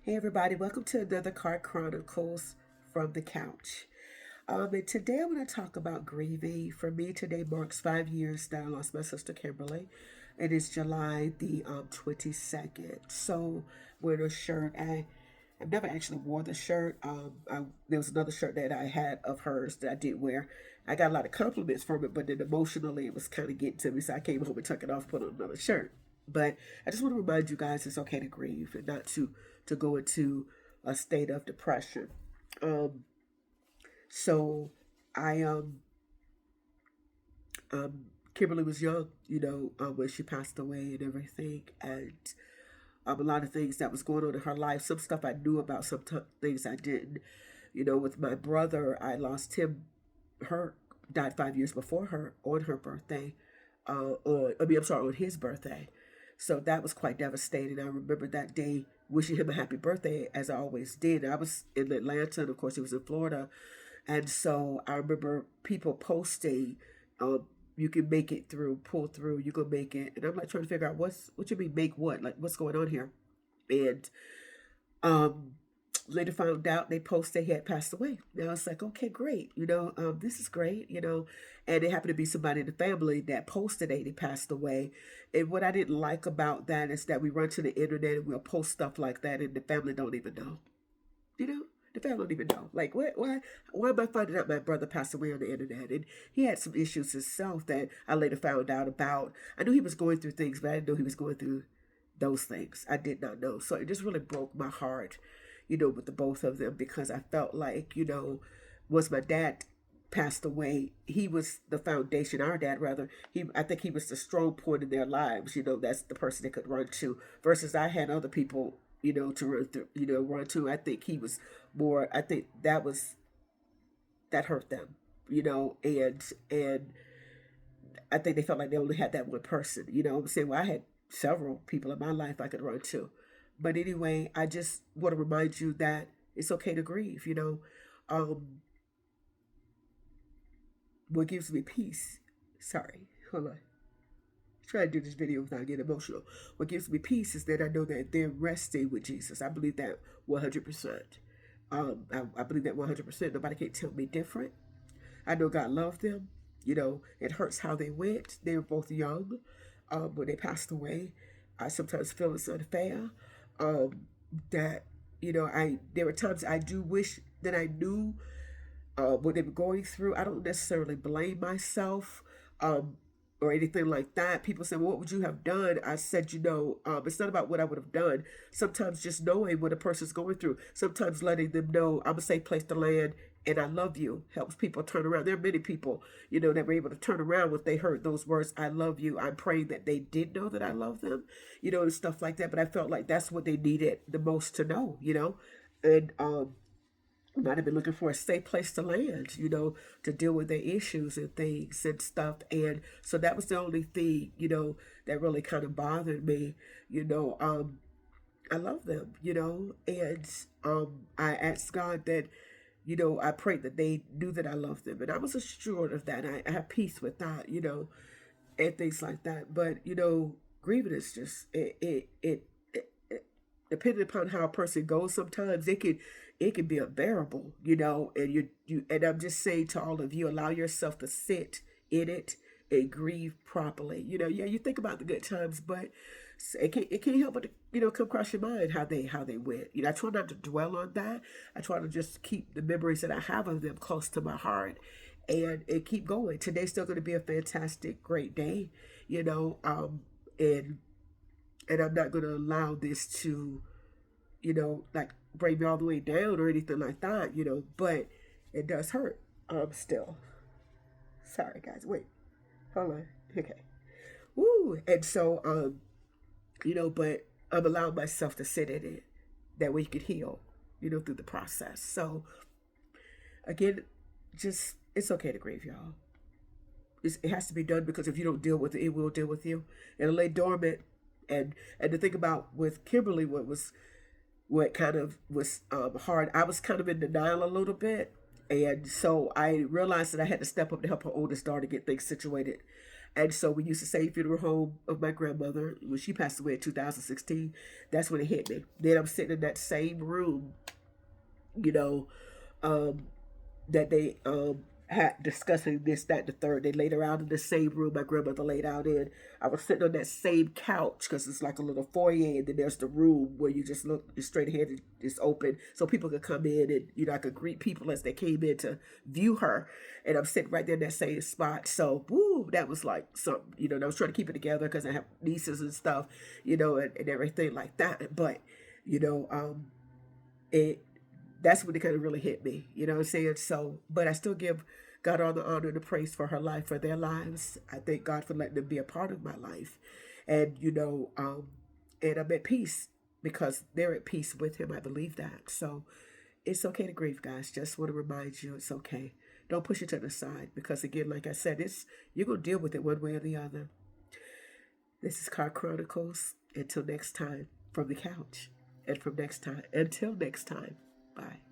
Hey everybody, welcome to another Card Chronicles from the couch. And today I'm going to talk about grieving. For me, today marks 5 years that I lost my sister Kimberly. It is July the 22nd. So wearing a shirt. I've never actually wore the shirt. There was another shirt that I had of hers that I did wear. I got a lot of compliments from it, but then emotionally it was kind of getting to me. So I came home and took it off, put on another shirt. But I just want to remind you guys it's okay to grieve and not to go into a state of depression. Um, so I Kimberly was young, when she passed away and everything, and a lot of things that was going on in her life. Some stuff I knew about, some things I didn't. With my brother, I lost him. Her died 5 years before her on her birthday. I'm sorry, on his birthday. So that was quite devastating. I remember that day wishing him a happy birthday, as I always did. I was in Atlanta, and of course, he was in Florida. And so I remember people posting, you can make it through, pull through, you can make it. And I'm like trying to figure out what you mean, make what? Like, what's going on here? And um, later found out they posted he had passed away. And I was like, okay, great. This is great, And it happened to be somebody in the family that posted that he passed away. And what I didn't like about that is that we run to the internet and we'll post stuff like that and the family don't even know. You know? The family don't even know. Like, what? Why am I finding out my brother passed away on the internet? And he had some issues himself that I later found out about. I knew he was going through things, but I didn't know he was going through those things. I did not know. So it just really broke my heart, with the both of them because I felt like, once my dad passed away, he was the foundation, our dad rather. I think he was the strong point in their lives, that's the person they could run to versus I had other people, to run through, run to. I think he was more, I think that hurt them, and I think they felt like they only had that one person, I'm saying, well, I had several people in my life I could run to. But anyway, I just want to remind you that it's okay to grieve, Um, what gives me peace, sorry, hold on. Try to do this video without getting emotional. What gives me peace is that I know that they're resting with Jesus. I believe that 100%. I believe that 100%. Nobody can tell me different. I know God loved them. It hurts how they went. They were both young when they passed away. I sometimes feel it's unfair. Um, that there were times I do wish that I knew what they were going through. I don't necessarily blame myself. Or anything like that. People say, well, what would you have done? I said, it's not about what I would have done. Sometimes just knowing what a person's going through, sometimes letting them know I'm a safe place to land and I love you helps people turn around. There are many people, that were able to turn around when they heard those words, I love you. I'm praying that they did know that I love them, and stuff like that. But I felt like that's what they needed the most to know, and might have been looking for a safe place to land, to deal with their issues and things and stuff. And so that was the only thing, that really kind of bothered me. I love them, and I asked God that, I prayed that they knew that I loved them. And I was assured of that. I have peace with that, and things like that. But, grieving is just, it depending upon how a person goes, sometimes it can be unbearable, and and I'm just saying to all of you, allow yourself to sit in it and grieve properly. Yeah, you think about the good times, but it can't help but come across your mind how they went. I try not to dwell on that. I try to just keep the memories that I have of them close to my heart, and keep going. Today's still going to be a fantastic, great day, and I'm not going to allow this to like bring me all the way down or anything like that, but it does hurt. Still. Sorry guys, wait. Hold on. Okay. Woo! And so, but I'm allowing myself to sit in it. That way you can heal, through the process. So again, just it's okay to grieve, y'all. It has to be done because if you don't deal with it, it will deal with you. It'll lay dormant. And to think about with Kimberly, what kind of was hard. I was kind of in denial a little bit. And so I realized that I had to step up to help her oldest daughter get things situated. And so we used the same funeral home of my grandmother. When she passed away in 2016, that's when it hit me. Then I'm sitting in that same room, you know, um, that they had discussing this, that, and the third. They laid her out in the same room my grandmother laid out in. I was sitting on that same couch because it's like a little foyer, and then there's the room where you just look straight ahead and it's open so people could come in, and I could greet people as they came in to view her. And I'm sitting right there in that same spot. So, woo, that was like something. And I was trying to keep it together because I have nieces and stuff, and everything like that. But, you know, it that's when it kind of really hit me. You know what I'm saying? So, but I still give God all the honor and the praise for her life, for their lives. I thank God for letting them be a part of my life. And, and I'm at peace because they're at peace with him. I believe that. So it's okay to grieve, guys. Just want to remind you it's okay. Don't push it to the side because, again, like I said, you're going to deal with it one way or the other. This is Chronicles. Until next time, from the couch. And until next time, bye.